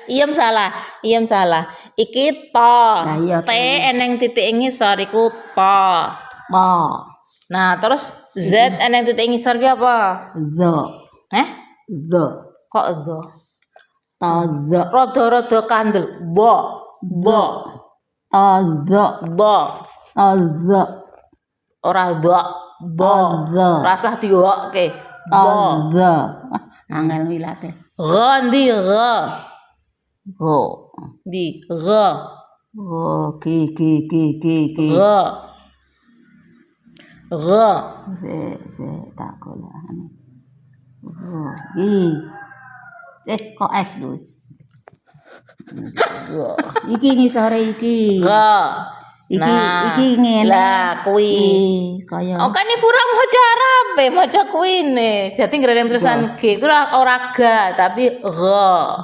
iem salah. Iki to. T eneng titik ngisor iku to. Po. Nah, terus Z eneng titik ngisor ki apa? Zo. Zo. Kok zo? Tozo. Rada-rada kandel. Bo. Tozo. Bo. Tozo. Ora do. Bo. Rasah diokke. Tozo. Angel wilate. Ra ndi ra? Go. Di ra. Oh, ki. Ra. Ra. Se tak golek. Oh, kok es lho. Iki ngisore iki. Ra. Iki ngene. Lah kuwi. Kaya. Oh kan ibu ra maca Arabe, maca kuwine. Jadi ngrene tulisan G ku ora ga tapi ra.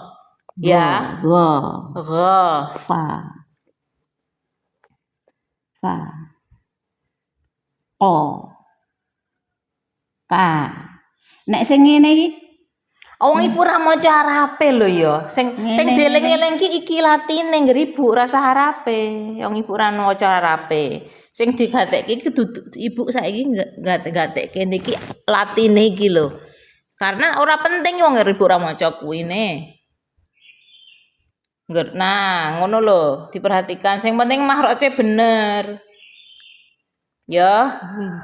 Ya. Ra. Fa. O. Ka. Nek sing ngene iki wong ibu ra maca Arabe lho ya. Sing dieling-eling iki Latine ngribu rasa Arabe. Wong ibu ra maca Arabe. Sing digatekke iki ibu saiki gatekke niki Latine iki lho. Karena ora penting wong ibu ra maca kuwine. Nah, ngono lho, diperhatikan. Sing penting mahroce bener. Ya.